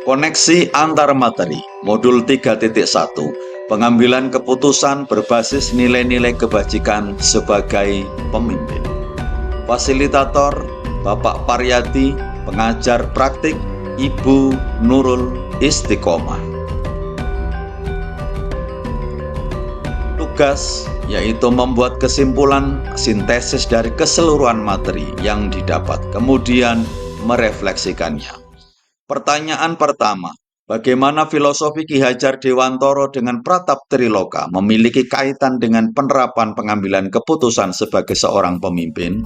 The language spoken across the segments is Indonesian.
Koneksi antar materi, modul 3.1, pengambilan keputusan berbasis nilai-nilai kebajikan sebagai pemimpin. Fasilitator, Bapak Paryadi, pengajar praktik, Ibu Nurul Istiqomah. Tugas yaitu membuat kesimpulan sintesis dari keseluruhan materi yang didapat, kemudian merefleksikannya. Pertanyaan pertama, bagaimana filosofi Ki Hajar Dewantoro dengan Pratap Triloka memiliki kaitan dengan penerapan pengambilan keputusan sebagai seorang pemimpin?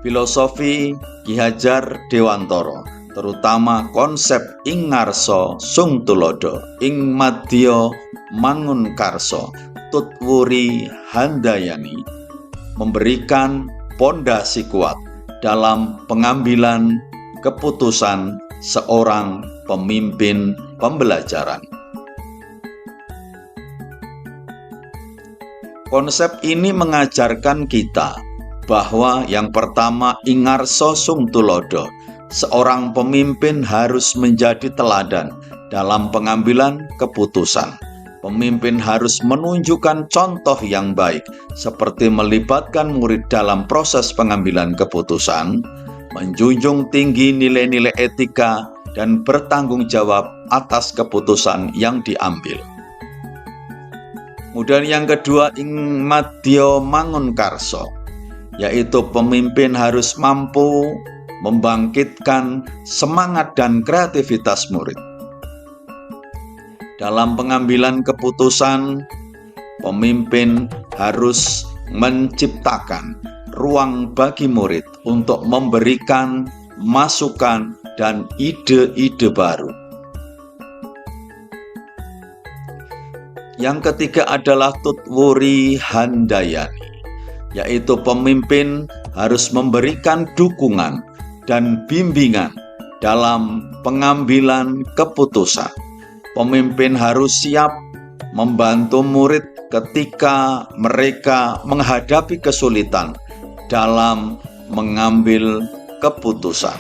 Filosofi Ki Hajar Dewantoro, terutama konsep ing ngarso sung tulodo, ing madya mangun karso, tutwuri handayani, memberikan pondasi kuat dalam pengambilan keputusan seorang pemimpin pembelajaran. Konsep ini mengajarkan kita bahwa yang pertama ingarso sung tulodo, seorang pemimpin harus menjadi teladan dalam pengambilan keputusan. Pemimpin harus menunjukkan contoh yang baik, seperti melibatkan murid dalam proses pengambilan keputusan, menjunjung tinggi nilai-nilai etika, dan bertanggung jawab atas keputusan yang diambil. Kemudian yang kedua, ing madya mangun karso, yaitu pemimpin harus mampu membangkitkan semangat dan kreativitas murid. Dalam pengambilan keputusan, pemimpin harus menciptakan ruang bagi murid untuk memberikan masukan dan ide-ide baru. Yang ketiga adalah tutwuri handayani, yaitu pemimpin harus memberikan dukungan dan bimbingan dalam pengambilan keputusan. Pemimpin harus siap membantu murid ketika mereka menghadapi kesulitan dalam mengambil keputusan.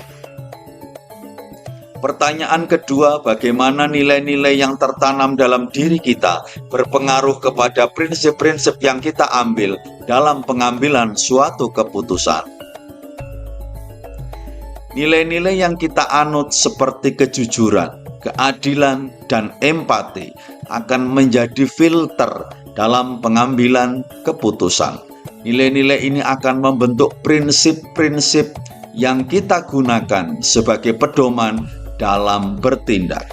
Pertanyaan kedua, bagaimana nilai-nilai yang tertanam dalam diri kita berpengaruh kepada prinsip-prinsip yang kita ambil dalam pengambilan suatu keputusan? Nilai-nilai yang kita anut seperti kejujuran, keadilan, dan empati akan menjadi filter dalam pengambilan keputusan. Nilai-nilai ini akan membentuk prinsip-prinsip yang kita gunakan sebagai pedoman dalam bertindak.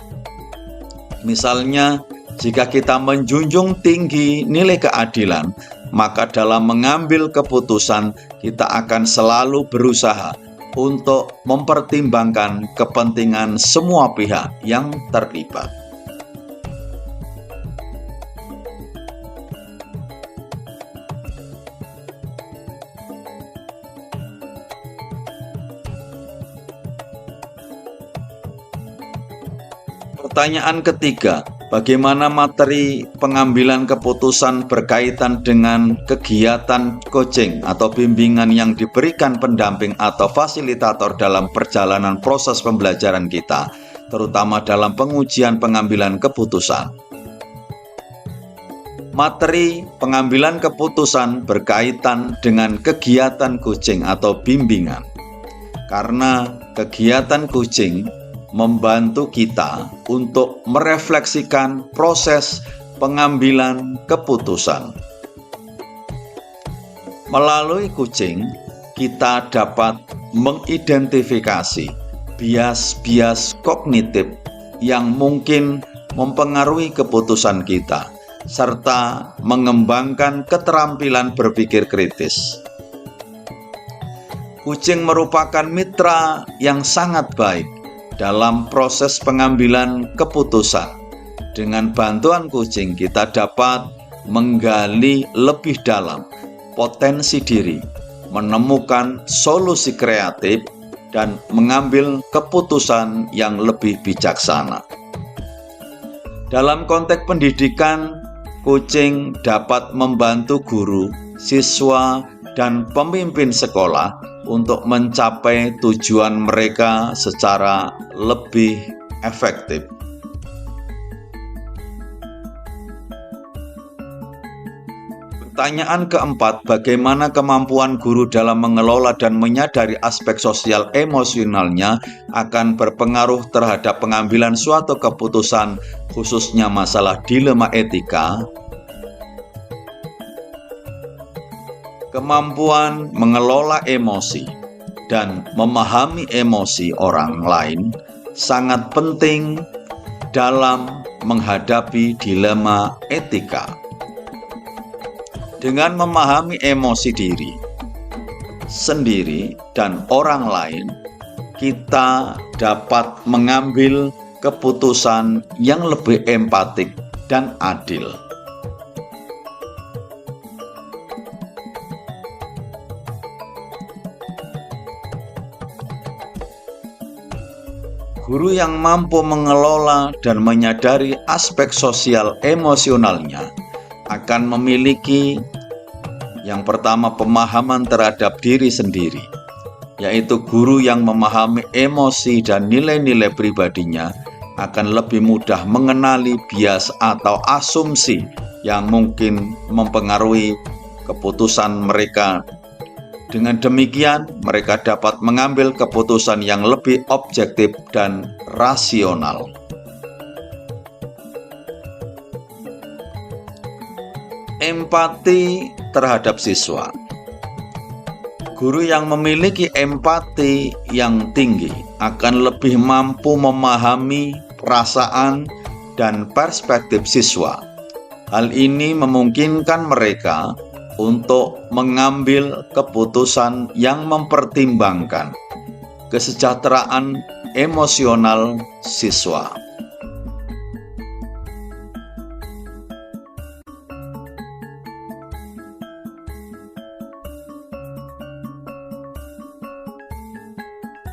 Misalnya, jika kita menjunjung tinggi nilai keadilan, maka dalam mengambil keputusan kita akan selalu berusaha untuk mempertimbangkan kepentingan semua pihak yang terlibat. Pertanyaan ketiga, bagaimana materi pengambilan keputusan berkaitan dengan kegiatan coaching atau bimbingan yang diberikan pendamping atau fasilitator dalam perjalanan proses pembelajaran kita, terutama dalam pengujian pengambilan keputusan. Materi pengambilan keputusan berkaitan dengan kegiatan coaching atau bimbingan, karena kegiatan coaching membantu kita untuk merefleksikan proses pengambilan keputusan. Melalui coaching, kita dapat mengidentifikasi bias-bias kognitif yang mungkin mempengaruhi keputusan kita, serta mengembangkan keterampilan berpikir kritis. Coaching merupakan mitra yang sangat baik dalam proses pengambilan keputusan. Dengan bantuan coaching, kita dapat menggali lebih dalam potensi diri, menemukan solusi kreatif, dan mengambil keputusan yang lebih bijaksana. Dalam konteks pendidikan, coaching dapat membantu guru, siswa, dan pemimpin sekolah untuk mencapai tujuan mereka secara lebih efektif. Pertanyaan keempat, bagaimana kemampuan guru dalam mengelola dan menyadari aspek sosial emosionalnya akan berpengaruh terhadap pengambilan suatu keputusan, khususnya masalah dilema etika? Kemampuan mengelola emosi dan memahami emosi orang lain sangat penting dalam menghadapi dilema etika. Dengan memahami emosi diri sendiri dan orang lain, kita dapat mengambil keputusan yang lebih empatik dan adil. Guru yang mampu mengelola dan menyadari aspek sosial emosionalnya akan memiliki yang pertama pemahaman terhadap diri sendiri, yaitu guru yang memahami emosi dan nilai-nilai pribadinya akan lebih mudah mengenali bias atau asumsi yang mungkin mempengaruhi keputusan mereka. Dengan demikian, mereka dapat mengambil keputusan yang lebih objektif dan rasional. Empati terhadap siswa. Guru yang memiliki empati yang tinggi akan lebih mampu memahami perasaan dan perspektif siswa. Hal ini memungkinkan mereka untuk mengambil keputusan yang mempertimbangkan kesejahteraan emosional siswa.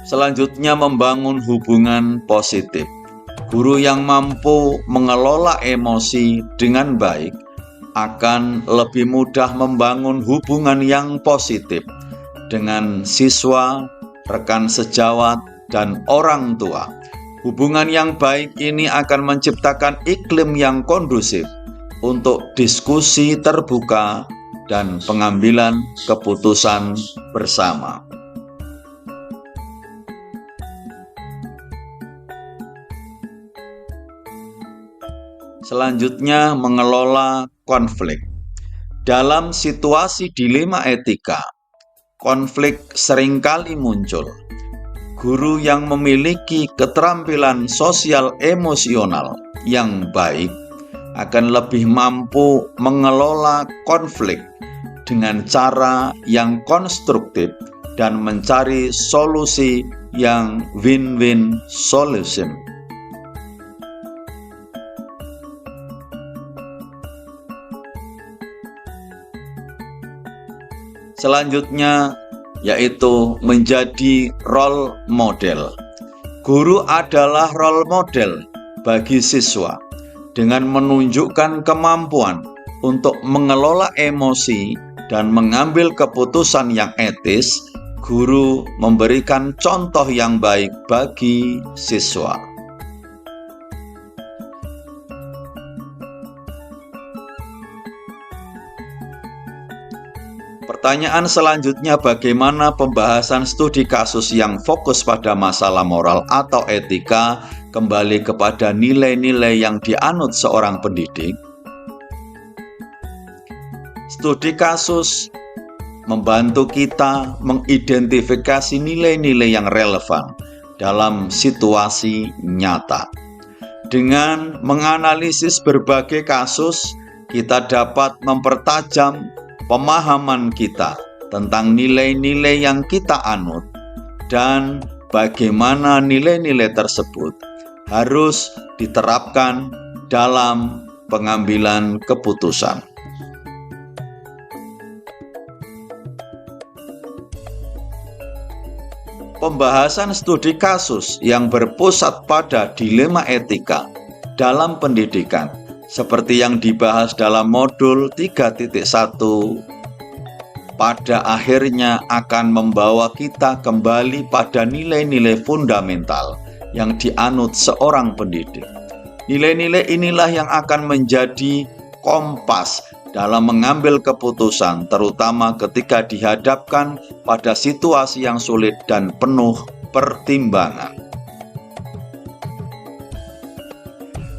Selanjutnya, membangun hubungan positif. Guru yang mampu mengelola emosi dengan baik akan lebih mudah membangun hubungan yang positif dengan siswa, rekan sejawat, dan orang tua. Hubungan yang baik ini akan menciptakan iklim yang kondusif untuk diskusi terbuka dan pengambilan keputusan bersama. Selanjutnya, mengelola konflik. Dalam situasi dilema etika, konflik seringkali muncul. Guru yang memiliki keterampilan sosial emosional yang baik akan lebih mampu mengelola konflik dengan cara yang konstruktif dan mencari solusi yang win-win solution. Selanjutnya, yaitu menjadi role model. Guru adalah role model bagi siswa dengan menunjukkan kemampuan untuk mengelola emosi dan mengambil keputusan yang etis. Guru memberikan contoh yang baik bagi siswa. Pertanyaan selanjutnya, bagaimana pembahasan studi kasus yang fokus pada masalah moral atau etika kembali kepada nilai-nilai yang dianut seorang pendidik? Studi kasus membantu kita mengidentifikasi nilai-nilai yang relevan dalam situasi nyata. Dengan menganalisis berbagai kasus, kita dapat mempertajam pemahaman kita tentang nilai-nilai yang kita anut dan bagaimana nilai-nilai tersebut harus diterapkan dalam pengambilan keputusan. Pembahasan studi kasus yang berpusat pada dilema etika dalam pendidikan seperti yang dibahas dalam modul 3.1 pada akhirnya akan membawa kita kembali pada nilai-nilai fundamental yang dianut seorang pendidik. Nilai-nilai inilah yang akan menjadi kompas dalam mengambil keputusan, terutama ketika dihadapkan pada situasi yang sulit dan penuh pertimbangan.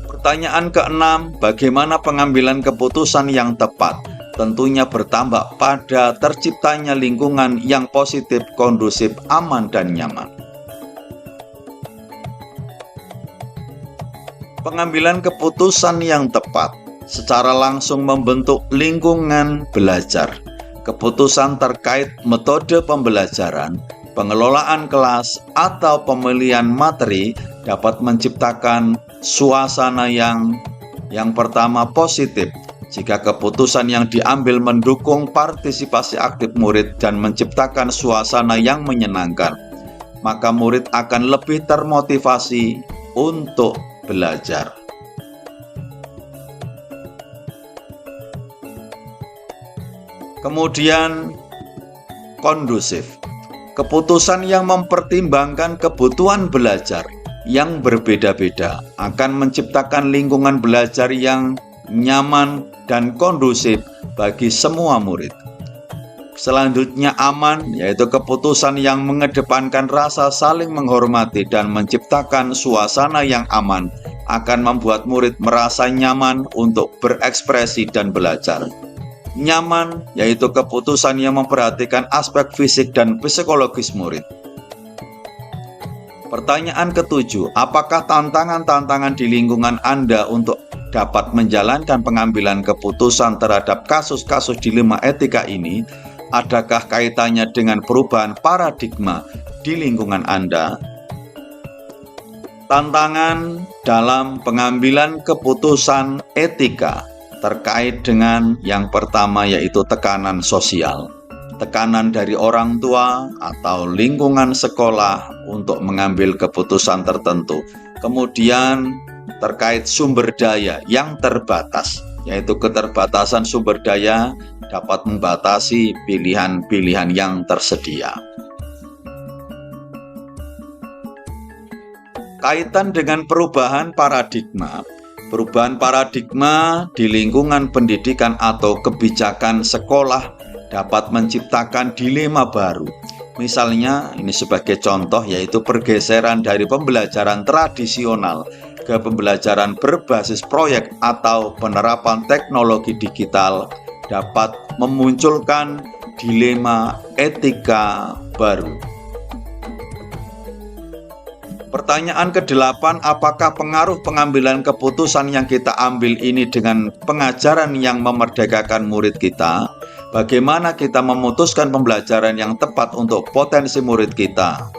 Pertanyaan keenam, bagaimana pengambilan keputusan yang tepat? Tentunya bertambah pada terciptanya lingkungan yang positif, kondusif, aman, dan nyaman. Pengambilan keputusan yang tepat secara langsung membentuk lingkungan belajar. Keputusan terkait metode pembelajaran, pengelolaan kelas, atau pemilihan materi dapat menciptakan suasana yang pertama positif. Jika keputusan yang diambil mendukung partisipasi aktif murid dan menciptakan suasana yang menyenangkan, maka murid akan lebih termotivasi untuk belajar. Kemudian, kondusif. Keputusan yang mempertimbangkan kebutuhan belajar yang berbeda-beda akan menciptakan lingkungan belajar yang nyaman dan kondusif bagi semua murid. Selanjutnya, aman, yaitu keputusan yang mengedepankan rasa saling menghormati dan menciptakan suasana yang aman akan membuat murid merasa nyaman untuk berekspresi dan belajar. Nyaman, yaitu keputusan yang memperhatikan aspek fisik dan psikologis murid. Pertanyaan ketujuh, apakah tantangan-tantangan di lingkungan Anda untuk dapat menjalankan pengambilan keputusan terhadap kasus-kasus dilema etika ini, adakah kaitannya dengan perubahan paradigma di lingkungan Anda? Tantangan dalam pengambilan keputusan etika terkait dengan yang pertama, yaitu tekanan sosial. Tekanan dari orang tua atau lingkungan sekolah untuk mengambil keputusan tertentu. Kemudian terkait sumber daya yang terbatas, yaitu keterbatasan sumber daya dapat membatasi pilihan-pilihan yang tersedia. Kaitan dengan perubahan paradigma. Perubahan paradigma di lingkungan pendidikan atau kebijakan sekolah dapat menciptakan dilema baru. Misalnya, ini sebagai contoh, yaitu pergeseran dari pembelajaran tradisional ke pembelajaran berbasis proyek atau penerapan teknologi digital dapat memunculkan dilema etika baru. Pertanyaan ke-8, apakah pengaruh pengambilan keputusan yang kita ambil ini dengan pengajaran yang memerdekakan murid kita? Bagaimana kita memutuskan pembelajaran yang tepat untuk potensi murid kita?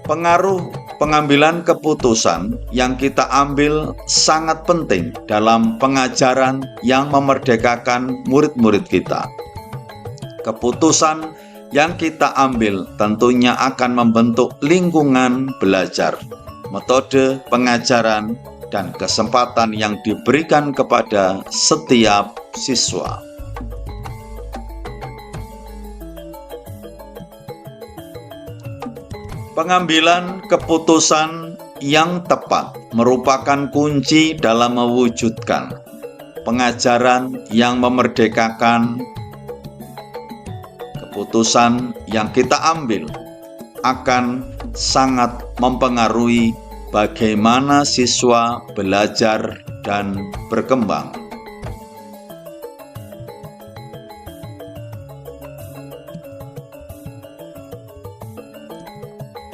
Pengaruh pengambilan keputusan yang kita ambil sangat penting dalam pengajaran yang memerdekakan murid-murid kita. Keputusan yang kita ambil tentunya akan membentuk lingkungan belajar, metode pengajaran, dan kesempatan yang diberikan kepada setiap siswa. Pengambilan keputusan yang tepat merupakan kunci dalam mewujudkan pengajaran yang memerdekakan. Keputusan yang kita ambil akan sangat mempengaruhi bagaimana siswa belajar dan berkembang.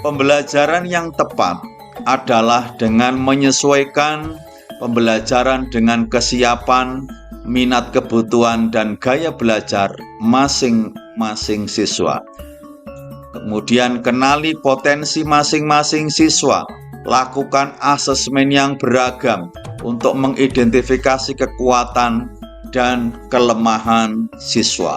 Pembelajaran yang tepat adalah dengan menyesuaikan pembelajaran dengan kesiapan, minat, kebutuhan, dan gaya belajar masing-masing siswa. Kemudian kenali potensi masing-masing siswa, lakukan asesmen yang beragam untuk mengidentifikasi kekuatan dan kelemahan siswa.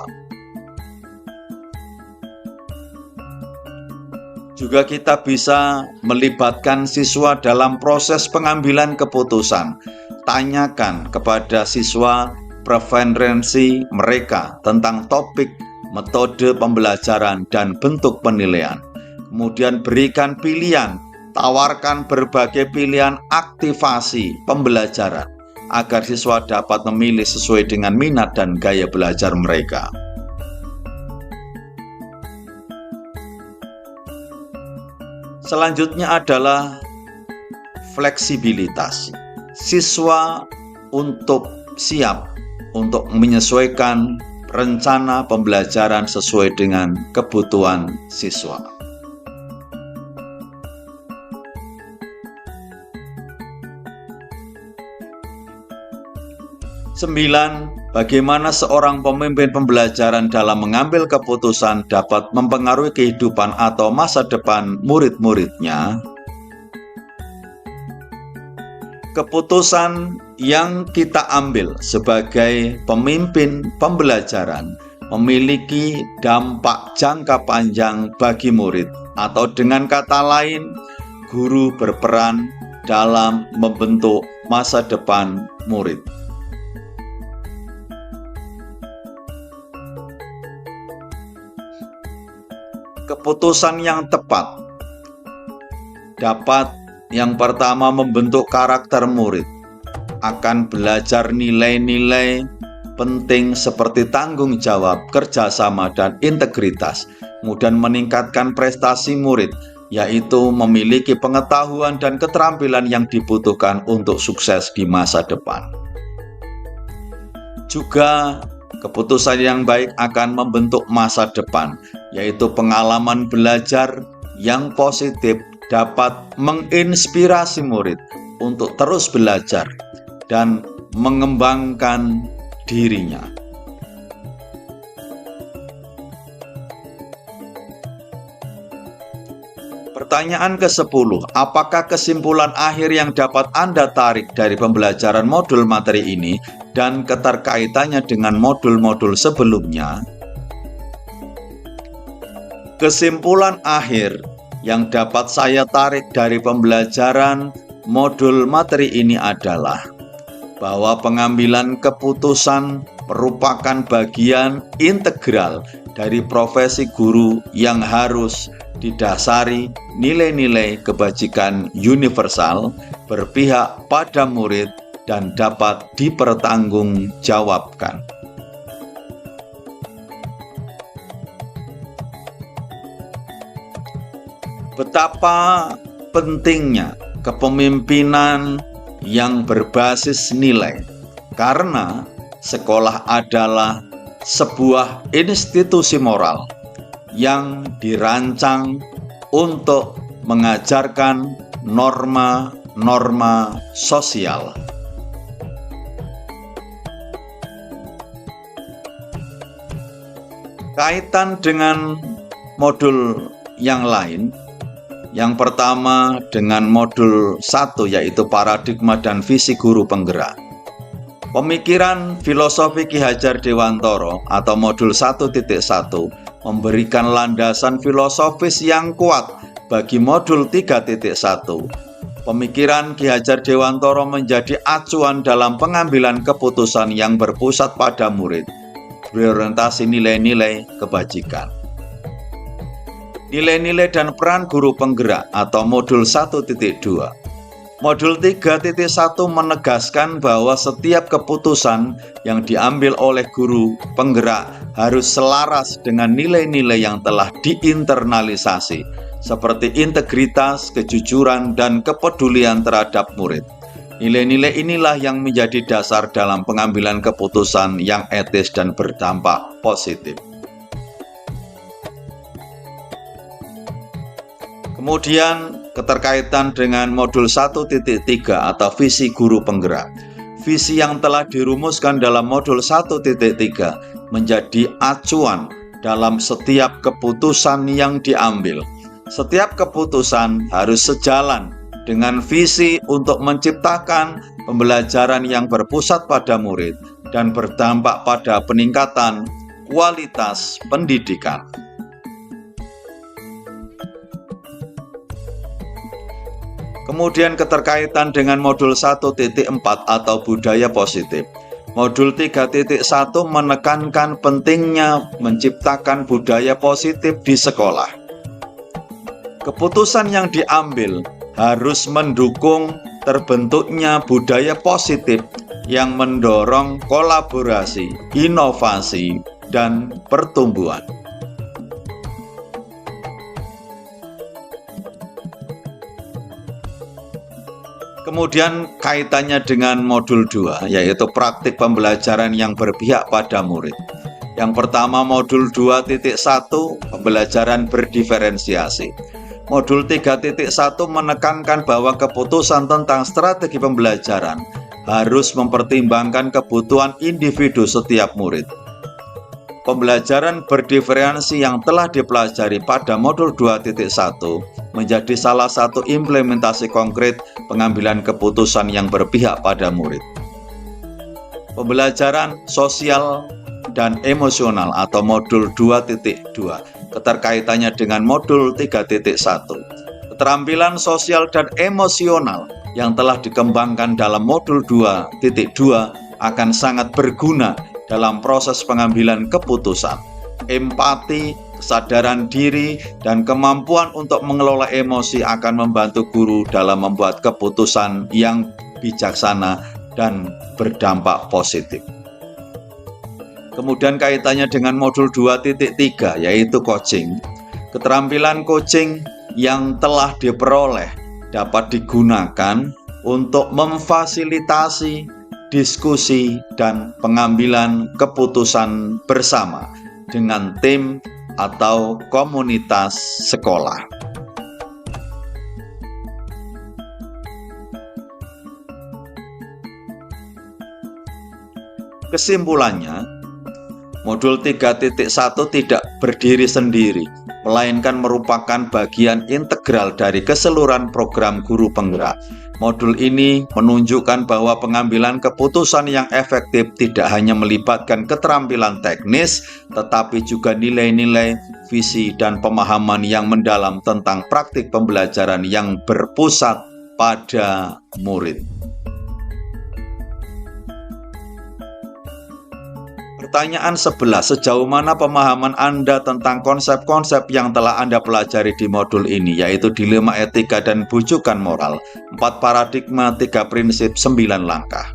Juga kita bisa melibatkan siswa dalam proses pengambilan keputusan. Tanyakan kepada siswa preferensi mereka tentang topik, metode pembelajaran, dan bentuk penilaian. Kemudian berikan pilihan, tawarkan berbagai pilihan aktivasi pembelajaran agar siswa dapat memilih sesuai dengan minat dan gaya belajar mereka. Selanjutnya adalah fleksibilitas. Siswa untuk siap untuk menyesuaikan rencana pembelajaran sesuai dengan kebutuhan siswa. 9. Bagaimana seorang pemimpin pembelajaran dalam mengambil keputusan dapat mempengaruhi kehidupan atau masa depan murid-muridnya? Keputusan yang kita ambil sebagai pemimpin pembelajaran memiliki dampak jangka panjang bagi murid, atau dengan kata lain, guru berperan dalam membentuk masa depan murid. Keputusan yang tepat dapat yang pertama membentuk karakter murid, akan belajar nilai-nilai penting seperti tanggung jawab, kerjasama, dan integritas, kemudian meningkatkan prestasi murid, yaitu memiliki pengetahuan dan keterampilan yang dibutuhkan untuk sukses di masa depan. Juga keputusan yang baik akan membentuk masa depan, yaitu pengalaman belajar yang positif dapat menginspirasi murid untuk terus belajar dan mengembangkan dirinya. Pertanyaan ke-10, apakah kesimpulan akhir yang dapat Anda tarik dari pembelajaran modul materi ini dan keterkaitannya dengan modul-modul sebelumnya? Kesimpulan akhir yang dapat saya tarik dari pembelajaran modul materi ini adalah bahwa pengambilan keputusan merupakan bagian integral dari profesi guru yang harus didasari nilai-nilai kebajikan universal, berpihak pada murid, dan dapat dipertanggungjawabkan. Betapa pentingnya kepemimpinan yang berbasis nilai, karena sekolah adalah sebuah institusi moral yang dirancang untuk mengajarkan norma-norma sosial. Kaitan dengan modul yang lain, yang pertama dengan modul 1, yaitu paradigma dan visi guru penggerak. Pemikiran filosofi Ki Hajar Dewantoro atau modul 1.1 memberikan landasan filosofis yang kuat bagi modul 3.1. Pemikiran Ki Hajar Dewantoro menjadi acuan dalam pengambilan keputusan yang berpusat pada murid, berorientasi nilai-nilai kebajikan. Nilai-nilai dan peran guru penggerak atau modul 1.2. Modul 3.1 menegaskan bahwa setiap keputusan yang diambil oleh guru penggerak harus selaras dengan nilai-nilai yang telah diinternalisasi, seperti integritas, kejujuran, dan kepedulian terhadap murid. Nilai-nilai inilah yang menjadi dasar dalam pengambilan keputusan yang etis dan berdampak positif. Kemudian keterkaitan dengan modul 1.3 atau visi guru penggerak. Visi yang telah dirumuskan dalam modul 1.3 menjadi acuan dalam setiap keputusan yang diambil. Setiap keputusan harus sejalan dengan visi untuk menciptakan pembelajaran yang berpusat pada murid dan berdampak pada peningkatan kualitas pendidikan. Kemudian keterkaitan dengan modul 1.4 atau budaya positif. Modul 3.1 menekankan pentingnya menciptakan budaya positif di sekolah. Keputusan yang diambil harus mendukung terbentuknya budaya positif yang mendorong kolaborasi, inovasi, dan pertumbuhan. Kemudian kaitannya dengan modul 2, yaitu praktik pembelajaran yang berpihak pada murid. Yang pertama, modul 2.1, pembelajaran berdiferensiasi. Modul 3.1 menekankan bahwa keputusan tentang strategi pembelajaran harus mempertimbangkan kebutuhan individu setiap murid. Pembelajaran berdiferensiasi yang telah dipelajari pada modul 2.1 menjadi salah satu implementasi konkret pengambilan keputusan yang berpihak pada murid. Pembelajaran sosial dan emosional atau modul 2.2, keterkaitannya dengan modul 3.1. Keterampilan sosial dan emosional yang telah dikembangkan dalam modul 2.2 akan sangat berguna dalam proses pengambilan keputusan. Empati, kesadaran diri, dan kemampuan untuk mengelola emosi akan membantu guru dalam membuat keputusan yang bijaksana dan berdampak positif. Kemudian kaitannya dengan modul 2.3, yaitu coaching. Keterampilan coaching yang telah diperoleh dapat digunakan untuk memfasilitasi diskusi dan pengambilan keputusan bersama dengan tim atau komunitas sekolah. Kesimpulannya, modul 3.1 tidak berdiri sendiri, melainkan merupakan bagian integral dari keseluruhan program guru penggerak. Modul ini menunjukkan bahwa pengambilan keputusan yang efektif tidak hanya melibatkan keterampilan teknis, tetapi juga nilai-nilai, visi, dan pemahaman yang mendalam tentang praktik pembelajaran yang berpusat pada murid. Pertanyaan 11. Sejauh mana pemahaman Anda tentang konsep-konsep yang telah Anda pelajari di modul ini, yaitu dilema etika dan bujukan moral, 4 paradigma, 3 prinsip, 9 langkah.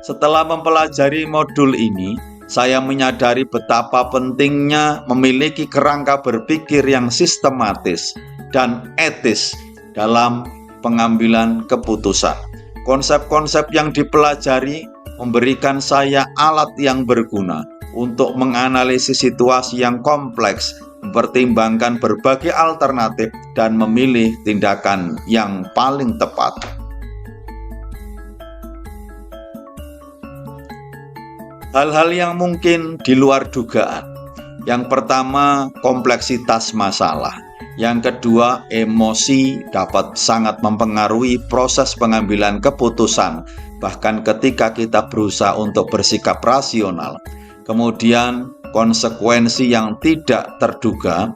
Setelah mempelajari modul ini, saya menyadari betapa pentingnya memiliki kerangka berpikir yang sistematis dan etis dalam pengambilan keputusan. Konsep-konsep yang dipelajari memberikan saya alat yang berguna untuk menganalisis situasi yang kompleks, mempertimbangkan berbagai alternatif, dan memilih tindakan yang paling tepat. Hal-hal yang mungkin di luar dugaan. Yang pertama, kompleksitas masalah. Yang kedua, emosi dapat sangat mempengaruhi proses pengambilan keputusan, bahkan ketika kita berusaha untuk bersikap rasional. Kemudian, konsekuensi yang tidak terduga.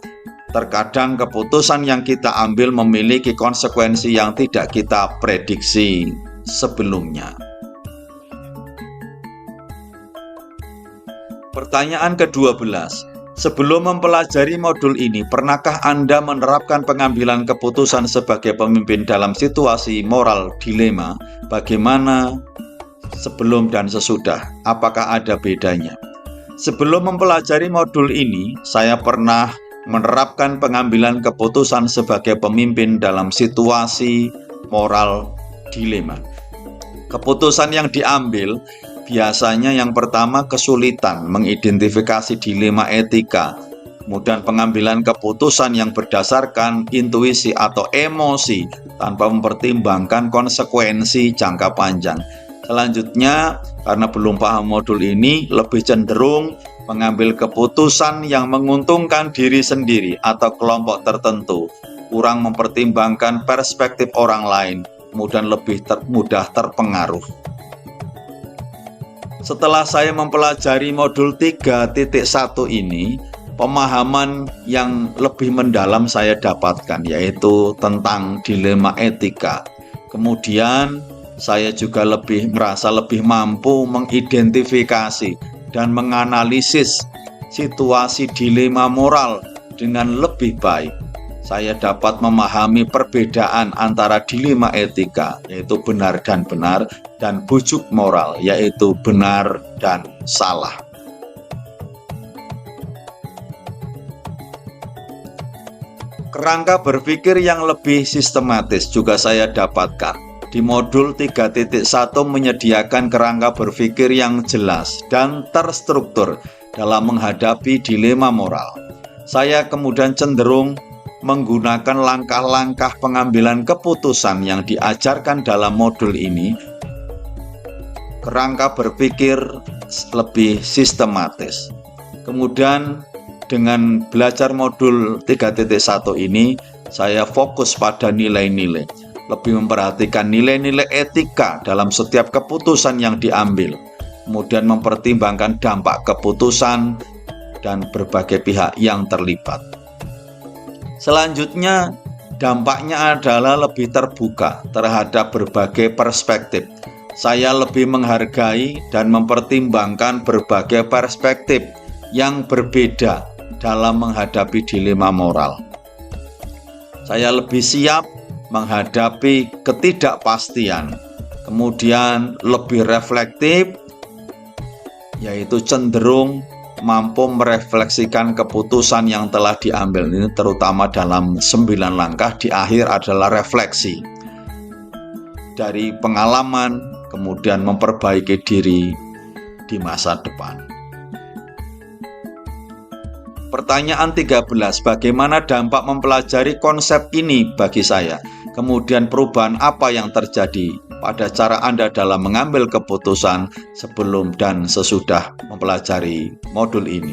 Terkadang keputusan yang kita ambil memiliki konsekuensi yang tidak kita prediksi sebelumnya. Pertanyaan ke-12. Sebelum mempelajari modul ini, pernahkah Anda menerapkan pengambilan keputusan sebagai pemimpin dalam situasi moral dilema? Bagaimana sebelum dan sesudah? Apakah ada bedanya? Sebelum mempelajari modul ini, saya pernah menerapkan pengambilan keputusan sebagai pemimpin dalam situasi moral dilema. Keputusan yang diambil biasanya yang pertama kesulitan mengidentifikasi dilema etika, kemudian pengambilan keputusan yang berdasarkan intuisi atau emosi tanpa mempertimbangkan konsekuensi jangka panjang. Selanjutnya, karena belum paham modul ini, lebih cenderung mengambil keputusan yang menguntungkan diri sendiri atau kelompok tertentu, kurang mempertimbangkan perspektif orang lain, kemudian lebih mudah terpengaruh. Setelah saya mempelajari modul 3.1 ini, pemahaman yang lebih mendalam saya dapatkan, yaitu tentang dilema etika. Kemudian saya juga merasa lebih mampu mengidentifikasi dan menganalisis situasi dilema moral dengan lebih baik. Saya dapat memahami perbedaan antara dilema etika, yaitu benar dan benar, dan bujuk moral, yaitu benar dan salah. Kerangka berpikir yang lebih sistematis juga saya dapatkan. Di modul 3.1 menyediakan kerangka berpikir yang jelas dan terstruktur dalam menghadapi dilema moral. Saya kemudian cenderung menggunakan langkah-langkah pengambilan keputusan yang diajarkan dalam modul ini. Kerangka berpikir lebih sistematis. Kemudian dengan belajar modul 3.1 ini, saya fokus pada nilai-nilai, lebih memperhatikan nilai-nilai etika dalam setiap keputusan yang diambil, kemudian mempertimbangkan dampak keputusan dan berbagai pihak yang terlibat. Selanjutnya, dampaknya adalah lebih terbuka terhadap berbagai perspektif. Saya lebih menghargai dan mempertimbangkan berbagai perspektif yang berbeda dalam menghadapi dilema moral. Saya lebih siap menghadapi ketidakpastian, kemudian lebih reflektif, yaitu cenderung mampu merefleksikan keputusan yang telah diambil. Ini terutama dalam 9 langkah, di akhir adalah refleksi dari pengalaman, kemudian memperbaiki diri di masa depan. Pertanyaan 13, bagaimana dampak mempelajari konsep ini bagi saya? Kemudian perubahan apa yang terjadi pada cara Anda dalam mengambil keputusan sebelum dan sesudah mempelajari modul ini?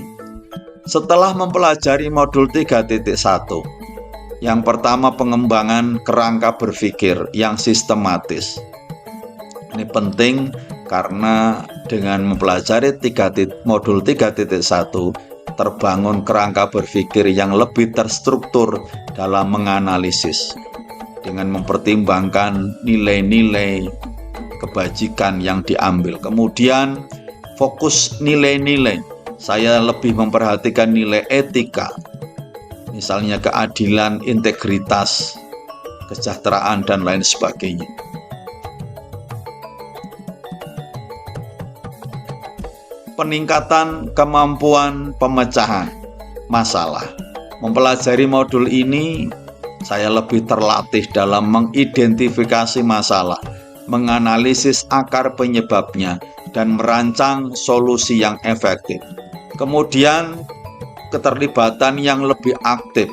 Setelah mempelajari modul 3.1, yang pertama pengembangan kerangka berpikir yang sistematis. Ini penting karena dengan mempelajari modul 3.1, terbangun kerangka berpikir yang lebih terstruktur dalam menganalisis dengan mempertimbangkan nilai-nilai kebajikan yang diambil. Kemudian fokus nilai-nilai, saya lebih memperhatikan nilai etika, misalnya keadilan, integritas, kesejahteraan, dan lain sebagainya. Peningkatan kemampuan pemecahan masalah. Mempelajari modul ini, saya lebih terlatih dalam mengidentifikasi masalah, menganalisis akar penyebabnya, dan merancang solusi yang efektif. Kemudian, keterlibatan yang lebih aktif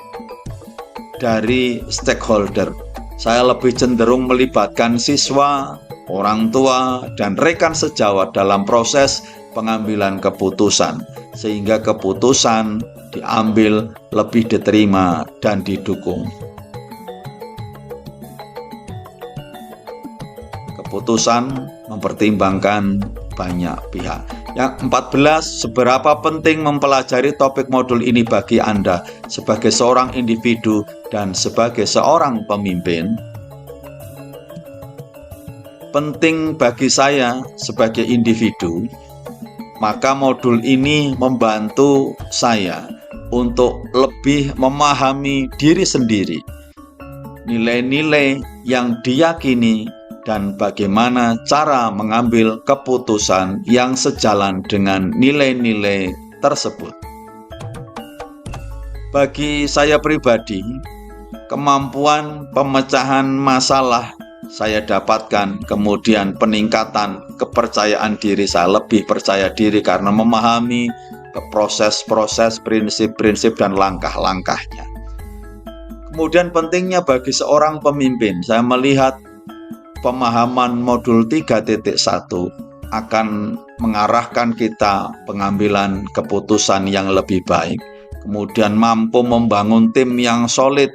dari stakeholder. Saya lebih cenderung melibatkan siswa, orang tua, dan rekan sejawat dalam proses pengambilan keputusan, sehingga keputusan diambil lebih diterima dan didukung. Keputusan mempertimbangkan banyak pihak. Yang 14, seberapa penting mempelajari topik modul ini bagi Anda sebagai seorang individu dan sebagai seorang pemimpin? Penting bagi saya sebagai individu, maka modul ini membantu saya untuk lebih memahami diri sendiri, nilai-nilai yang diyakini, dan bagaimana cara mengambil keputusan yang sejalan dengan nilai-nilai tersebut. Bagi saya pribadi, kemampuan pemecahan masalah saya dapatkan, kemudian peningkatan kepercayaan diri, saya lebih percaya diri karena memahami proses-proses, prinsip-prinsip, dan langkah-langkahnya. Kemudian pentingnya bagi seorang pemimpin, saya melihat pemahaman modul 3.1 akan mengarahkan kita pengambilan keputusan yang lebih baik, kemudian mampu membangun tim yang solid,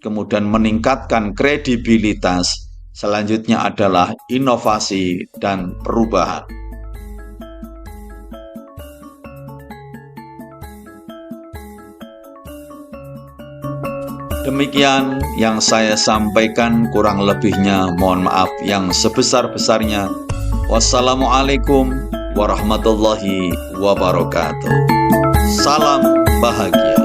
kemudian meningkatkan kredibilitas. Selanjutnya adalah inovasi dan perubahan. Demikian yang saya sampaikan, kurang lebihnya mohon maaf yang sebesar-besarnya. Wassalamualaikum warahmatullahi wabarakatuh. Salam bahagia.